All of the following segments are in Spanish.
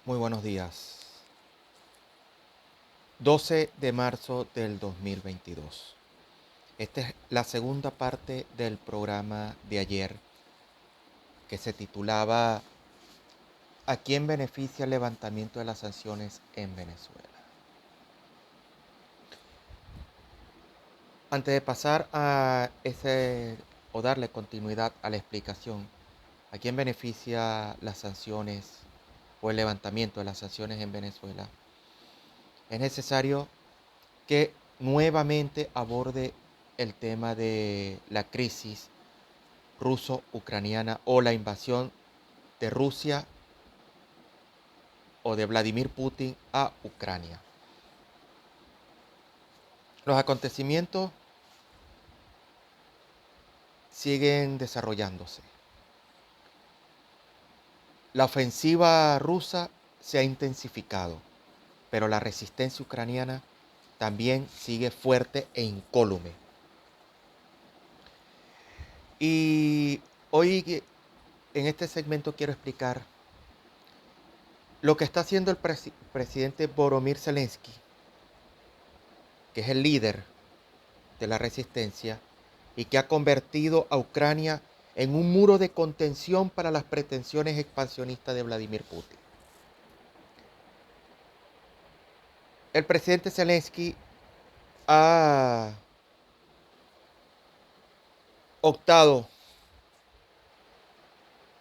Muy buenos días. 12 de marzo del 2022. Esta es la segunda parte del programa de ayer que se titulaba ¿A quién beneficia el levantamiento de las sanciones en Venezuela? Antes de pasar a ese o darle continuidad a la explicación, ¿a quién beneficia las sanciones o el levantamiento de las sanciones en Venezuela? Es necesario que nuevamente aborde el tema de la crisis ruso-ucraniana o la invasión de Rusia o de Vladimir Putin a Ucrania. Los acontecimientos siguen desarrollándose. La ofensiva rusa se ha intensificado, pero la resistencia ucraniana también sigue fuerte e incólume. Y hoy en este segmento quiero explicar lo que está haciendo el presidente Volodymyr Zelensky, que es el líder de la resistencia y que ha convertido a Ucrania en un muro de contención para las pretensiones expansionistas de Vladimir Putin. El presidente Zelensky ha optado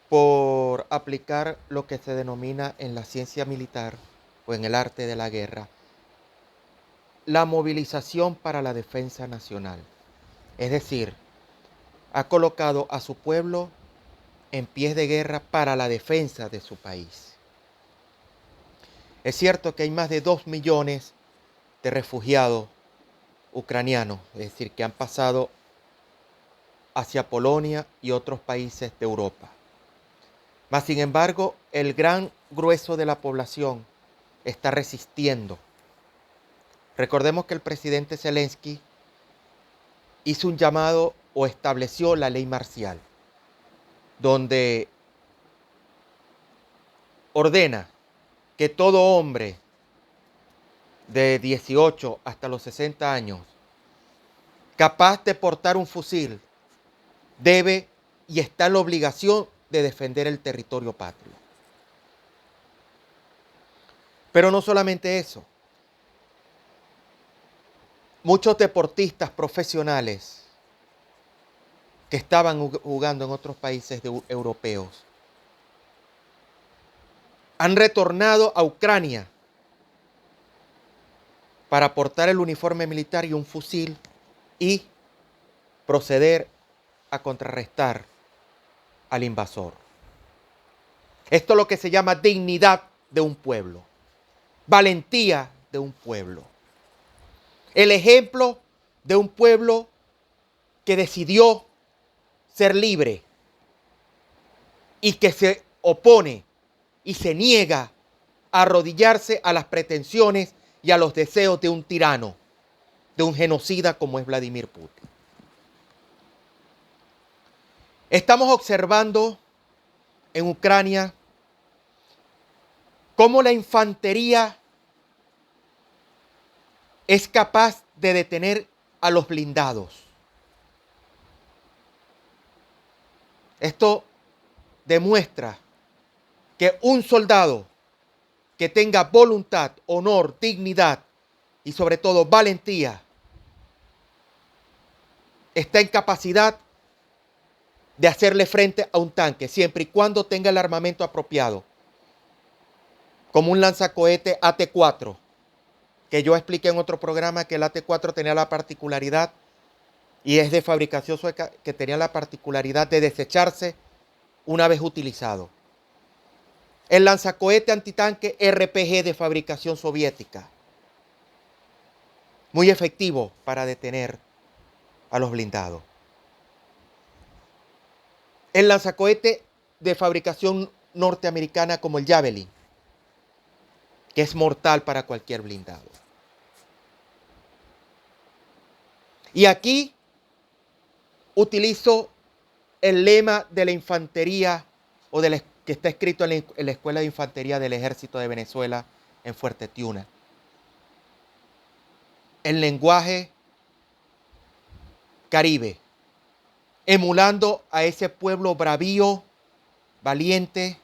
por aplicar lo que se denomina en la ciencia militar o en el arte de la guerra la movilización para la defensa nacional. Es decir, ha colocado a su pueblo en pies de guerra para la defensa de su país. Es cierto que hay más de 2 millones de refugiados ucranianos, es decir, que han pasado hacia Polonia y otros países de Europa. Mas, sin embargo, el gran grueso de la población está resistiendo. Recordemos que el presidente Zelensky hizo un llamado o estableció la ley marcial, donde ordena que todo hombre de 18 hasta los 60 años capaz de portar un fusil debe y está en la obligación de defender el territorio patrio. Pero no solamente eso. Muchos deportistas profesionales que estaban jugando en otros países europeos han retornado a Ucrania para portar el uniforme militar y un fusil y proceder a contrarrestar al invasor. Esto es lo que se llama dignidad de un pueblo, valentía de un pueblo. El ejemplo de un pueblo que decidió ser libre y que se opone y se niega a arrodillarse a las pretensiones y a los deseos de un tirano, de un genocida como es Vladimir Putin. Estamos observando en Ucrania cómo la infantería es capaz de detener a los blindados. Esto demuestra que un soldado que tenga voluntad, honor, dignidad y sobre todo valentía está en capacidad de hacerle frente a un tanque siempre y cuando tenga el armamento apropiado, como un lanzacohete AT-4, que yo expliqué en otro programa que el AT-4 tenía la particularidad, y es de fabricación sueca, que tenía la particularidad de desecharse una vez utilizado. El lanzacohete antitanque RPG de fabricación soviética, muy efectivo para detener a los blindados. El lanzacohete de fabricación norteamericana como el Javelin, que es mortal para cualquier blindado. Y aquí utilizo el lema de la infantería o de que está escrito en la Escuela de Infantería del Ejército de Venezuela en Fuerte Tiuna. El lenguaje caribe, emulando a ese pueblo bravío, valiente,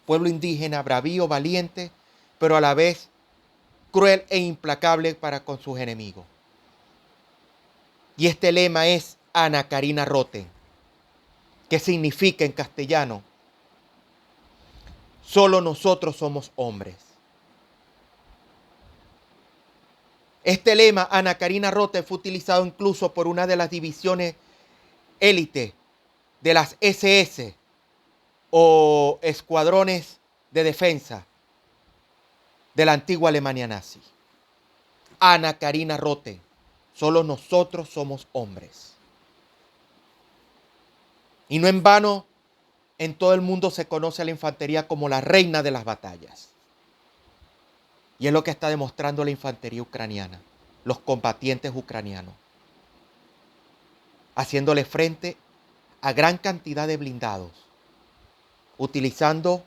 pueblo indígena bravío, valiente, pero a la vez cruel e implacable para con sus enemigos. Y este lema es Ana Karina Roten, que significa en castellano: solo nosotros somos hombres. Este lema, Ana Karina Roten, fue utilizado incluso por una de las divisiones élite de las SS o escuadrones de defensa de la antigua Alemania nazi. Ana Karina Roten, solo nosotros somos hombres. Y no en vano, en todo el mundo se conoce a la infantería como la reina de las batallas. Y es lo que está demostrando la infantería ucraniana, los combatientes ucranianos, haciéndole frente a gran cantidad de blindados, utilizando,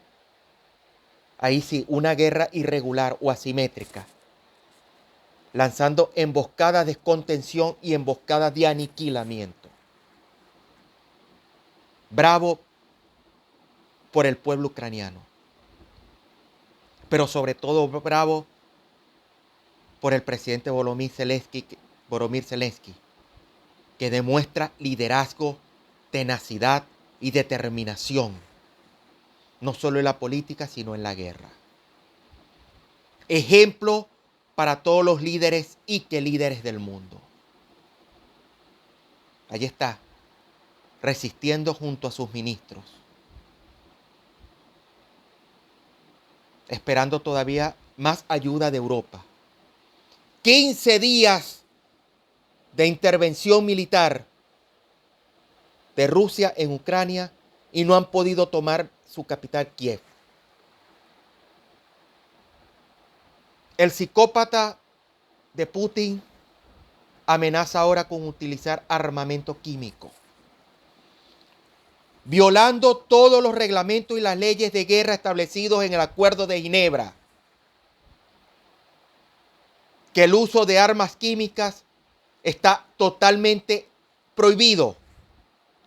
ahí sí, una guerra irregular o asimétrica, lanzando emboscadas de contención y emboscadas de aniquilamiento. Bravo por el pueblo ucraniano, pero sobre todo bravo por el presidente Volodymyr Zelensky, que demuestra liderazgo, tenacidad y determinación, no solo en la política, sino en la guerra. Ejemplo para todos los líderes y que líderes del mundo. Allí está, resistiendo junto a sus ministros, esperando todavía más ayuda de Europa. 15 días de intervención militar de Rusia en Ucrania y no han podido tomar su capital, Kiev. El psicópata de Putin amenaza ahora con utilizar armamento químico, violando todos los reglamentos y las leyes de guerra establecidos en el Acuerdo de Ginebra, que el uso de armas químicas está totalmente prohibido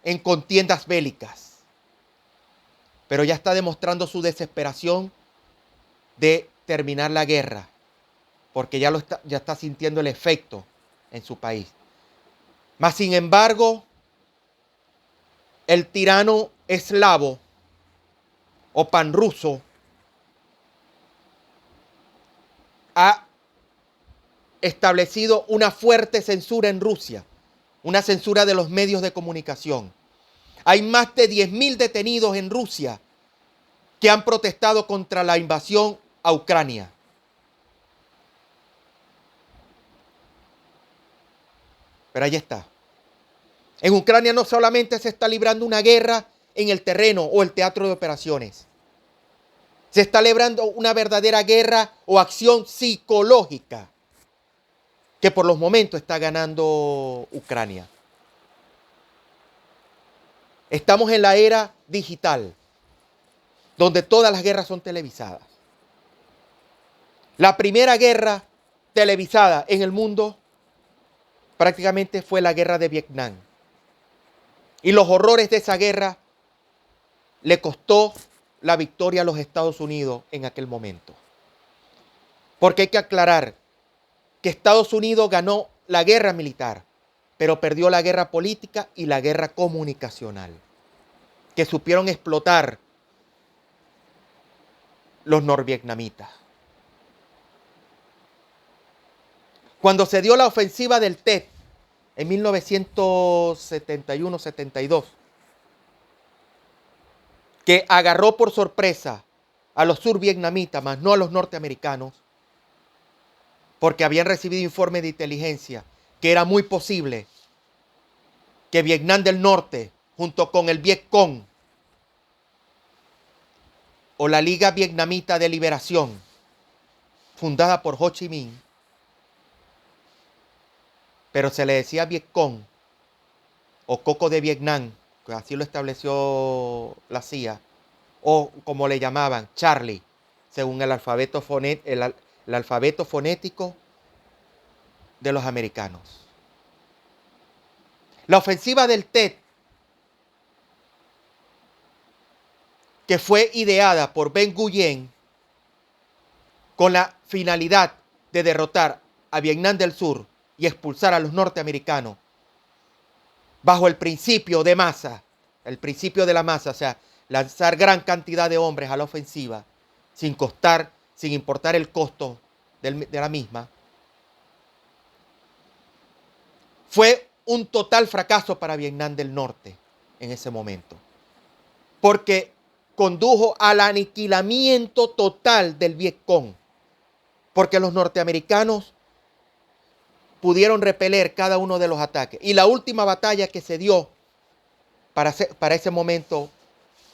en contiendas bélicas. Pero ya está demostrando su desesperación de terminar la guerra, porque ya está sintiendo el efecto en su país. Mas, sin embargo, el tirano eslavo o panruso ha establecido una fuerte censura en Rusia, una censura de los medios de comunicación. Hay más de 10.000 detenidos en Rusia que han protestado contra la invasión a Ucrania. Pero ahí está. En Ucrania no solamente se está librando una guerra en el terreno o el teatro de operaciones. Se está librando una verdadera guerra o acción psicológica que por los momentos está ganando Ucrania. Estamos en la era digital, donde todas las guerras son televisadas. La primera guerra televisada en el mundo prácticamente fue la guerra de Vietnam. Y los horrores de esa guerra le costó la victoria a los Estados Unidos en aquel momento. Porque hay que aclarar que Estados Unidos ganó la guerra militar, pero perdió la guerra política y la guerra comunicacional, que supieron explotar los norvietnamitas. Cuando se dio la ofensiva del Tet en 1971-72, que agarró por sorpresa a los survietnamitas, más no a los norteamericanos, porque habían recibido informes de inteligencia que era muy posible que Vietnam del Norte, junto con el Vietcong o la Liga Vietnamita de Liberación, fundada por Ho Chi Minh, pero se le decía Vietcong o Coco de Vietnam, que así lo estableció la CIA, o como le llamaban, Charlie, según el alfabeto, el alfabeto fonético de los americanos. La ofensiva del Tet, que fue ideada por Ben Guyen con la finalidad de derrotar a Vietnam del Sur y expulsar a los norteamericanos, bajo el principio de masa, el principio de la masa, o sea, lanzar gran cantidad de hombres a la ofensiva, sin importar el costo de la misma, fue un total fracaso para Vietnam del Norte en ese momento, porque condujo al aniquilamiento total del Vietcong, porque los norteamericanos pudieron repeler cada uno de los ataques. Y la última batalla que se dio para ese momento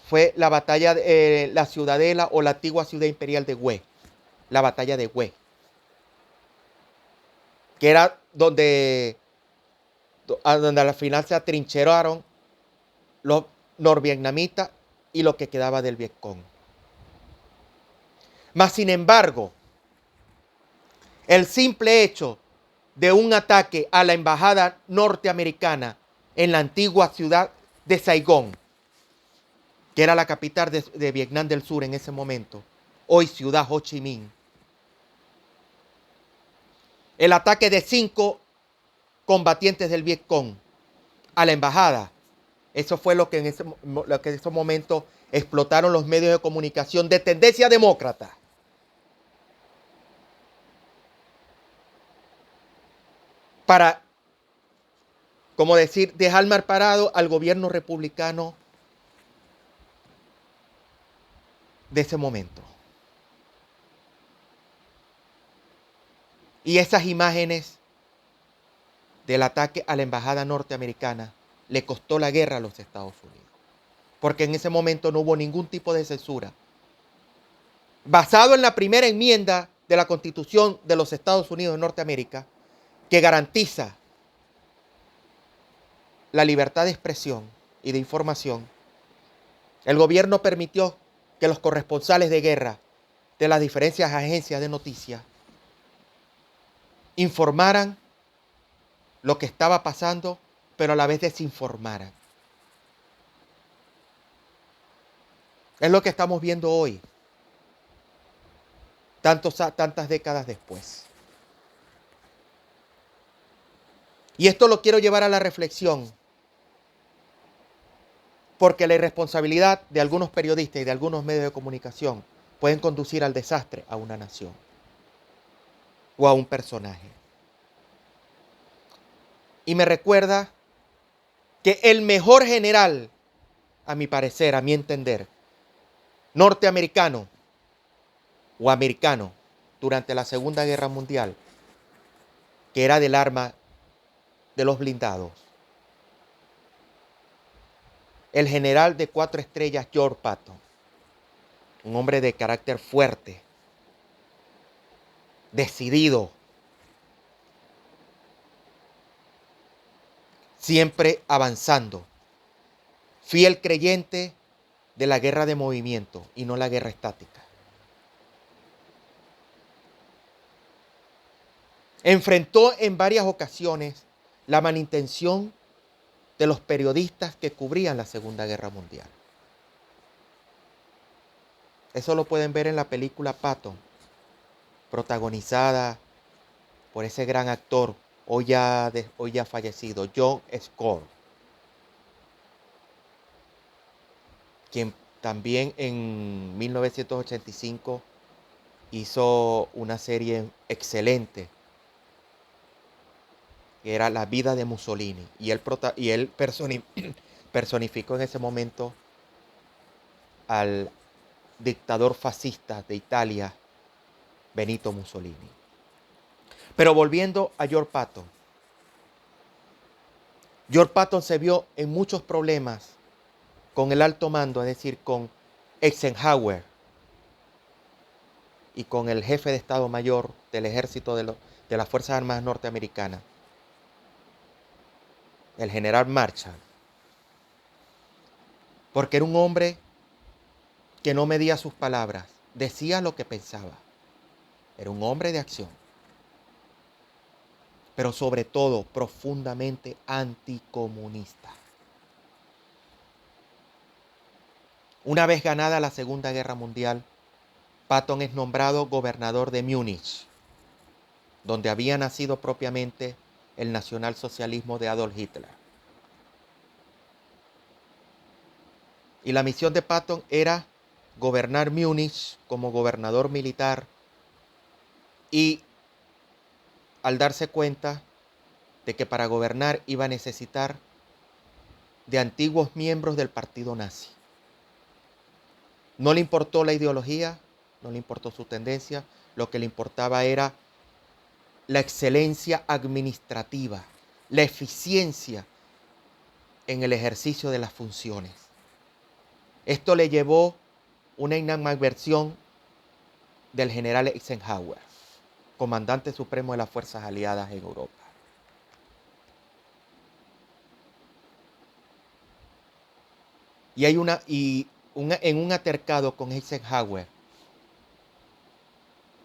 fue la batalla de la Ciudadela o la antigua ciudad imperial de Hue, la batalla de Hue, que era donde al final se atrincheraron los norvietnamitas y lo que quedaba del Vietcong. Mas, sin embargo, el simple hecho de un ataque a la embajada norteamericana en la antigua ciudad de Saigón, que era la capital de Vietnam del Sur en ese momento, hoy ciudad Ho Chi Minh. El ataque de 5 combatientes del Vietcong a la embajada, eso fue lo que en ese momento explotaron los medios de comunicación de tendencia demócrata. Para, como decir, dejar mal parado al gobierno republicano de ese momento. Y esas imágenes del ataque a la embajada norteamericana le costó la guerra a los Estados Unidos, porque en ese momento no hubo ningún tipo de censura. Basado en la primera enmienda de la Constitución de los Estados Unidos de Norteamérica, que garantiza la libertad de expresión y de información, el gobierno permitió que los corresponsales de guerra de las diferentes agencias de noticias informaran lo que estaba pasando, pero a la vez desinformaran. Es lo que estamos viendo hoy, tantas décadas después. Y esto lo quiero llevar a la reflexión, porque la irresponsabilidad de algunos periodistas y de algunos medios de comunicación pueden conducir al desastre a una nación o a un personaje. Y me recuerda que el mejor general, a mi parecer, a mi entender, norteamericano o americano durante la Segunda Guerra Mundial, que era del arma de los blindados, el general de 4 estrellas George Patton, un hombre de carácter fuerte, decidido, siempre avanzando, fiel creyente de la guerra de movimiento y no la guerra estática. Enfrentó en varias ocasiones la malintención de los periodistas que cubrían la Segunda Guerra Mundial. Eso lo pueden ver en la película Patton, protagonizada por ese gran actor, hoy ya fallecido, John Score, quien también en 1985 hizo una serie excelente, que era La vida de Mussolini, y él personificó en ese momento al dictador fascista de Italia, Benito Mussolini. Pero volviendo a George Patton. George Patton se vio en muchos problemas con el alto mando, es decir, con Eisenhower y con el jefe de Estado Mayor del ejército de las Fuerzas Armadas norteamericanas, el general Marshall, porque era un hombre que no medía sus palabras, decía lo que pensaba. Era un hombre de acción, pero sobre todo profundamente anticomunista. Una vez ganada la Segunda Guerra Mundial, Patton es nombrado gobernador de Múnich, donde había nacido propiamente el nacionalsocialismo de Adolf Hitler. Y la misión de Patton era gobernar Múnich como gobernador militar, y al darse cuenta de que para gobernar iba a necesitar de antiguos miembros del partido nazi. No le importó la ideología, no le importó su tendencia, lo que le importaba era la excelencia administrativa, la eficiencia en el ejercicio de las funciones. Esto le llevó una animadversión del general Eisenhower, comandante supremo de las fuerzas aliadas en Europa. Y hay en un altercado con Eisenhower,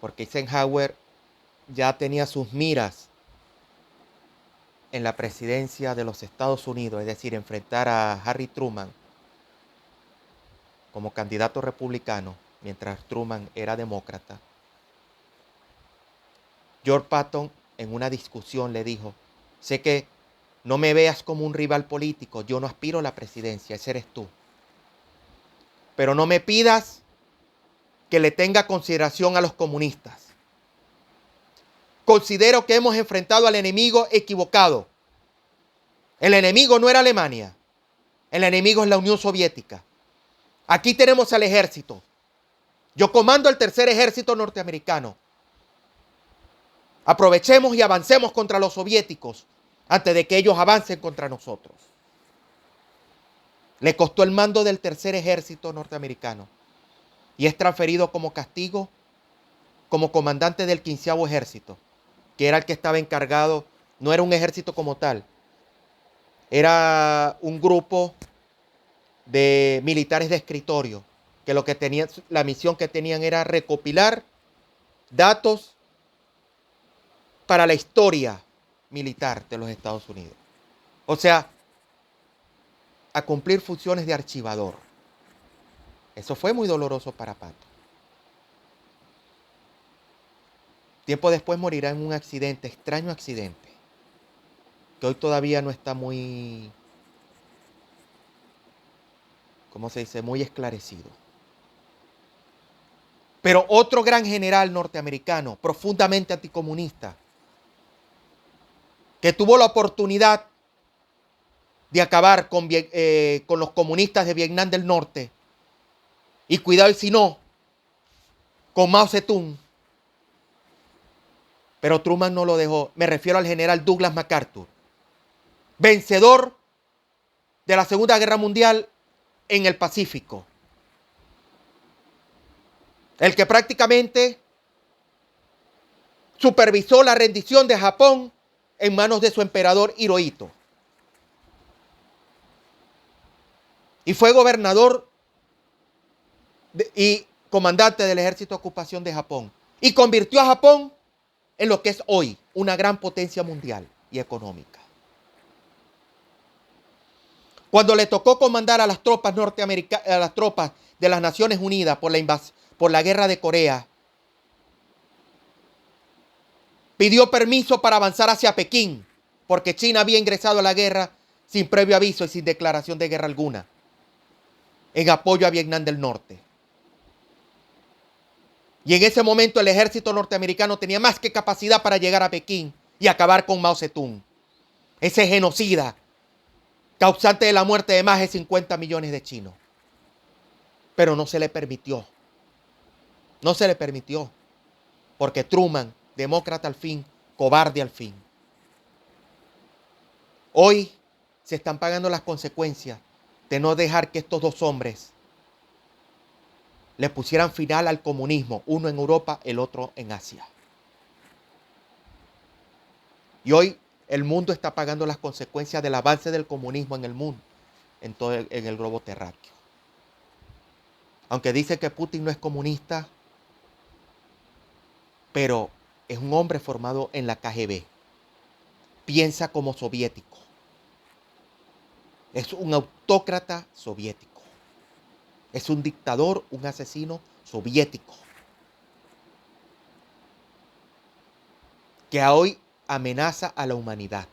porque Eisenhower ya tenía sus miras en la presidencia de los Estados Unidos, es decir, enfrentar a Harry Truman como candidato republicano, mientras Truman era demócrata. George Patton en una discusión le dijo: sé que no me veas como un rival político, yo no aspiro a la presidencia, ese eres tú. Pero no me pidas que le tenga consideración a los comunistas. Considero que hemos enfrentado al enemigo equivocado. El enemigo no era Alemania, el enemigo es la Unión Soviética. Aquí tenemos al ejército. Yo comando el tercer ejército norteamericano. Aprovechemos y avancemos contra los soviéticos antes de que ellos avancen contra nosotros. Le costó el mando del tercer ejército norteamericano y es transferido como castigo como comandante del 15º ejército, que era el que estaba encargado. No era un ejército como tal, era un grupo de militares de escritorio que lo que tenían, la misión que tenían era recopilar datos para la historia militar de los Estados Unidos. O sea, a cumplir funciones de archivador. Eso fue muy doloroso para Patton. Tiempo después morirá en un accidente, extraño accidente, que hoy todavía no está muy, ¿cómo se dice?, muy esclarecido. Pero otro gran general norteamericano, profundamente anticomunista, que tuvo la oportunidad de acabar con los comunistas de Vietnam del Norte, y cuidado si no, con Mao Zedong. Pero Truman no lo dejó. Me refiero al general Douglas MacArthur, vencedor de la Segunda Guerra Mundial en el Pacífico. El que prácticamente supervisó la rendición de Japón en manos de su emperador Hirohito. Y fue gobernador y comandante del ejército de ocupación de Japón. Y convirtió a Japón en lo que es hoy una gran potencia mundial y económica. Cuando le tocó comandar a las tropas norteamericanas, a las tropas de las Naciones Unidas por la guerra de Corea, pidió permiso para avanzar hacia Pekín, porque China había ingresado a la guerra sin previo aviso y sin declaración de guerra alguna, en apoyo a Vietnam del Norte. Y en ese momento el ejército norteamericano tenía más que capacidad para llegar a Pekín y acabar con Mao Zedong, ese genocida causante de la muerte de más de 50 millones de chinos. Pero no se le permitió. No se le permitió. Porque Truman, demócrata al fin, cobarde al fin. Hoy se están pagando las consecuencias de no dejar que estos dos hombres le pusieran final al comunismo, uno en Europa, el otro en Asia. Y hoy el mundo está pagando las consecuencias del avance del comunismo en el mundo, en todo el globo terráqueo. Aunque dice que Putin no es comunista, pero es un hombre formado en la KGB. Piensa como soviético. Es un autócrata soviético. Es un dictador, un asesino soviético. Que hoy amenaza a la humanidad.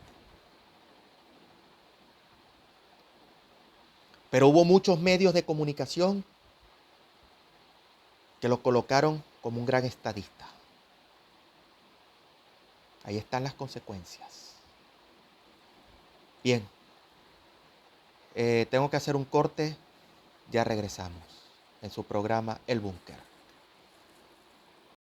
Pero hubo muchos medios de comunicación que lo colocaron como un gran estadista. Ahí están las consecuencias. Bien, tengo que hacer un corte, ya regresamos en su programa El Búnker.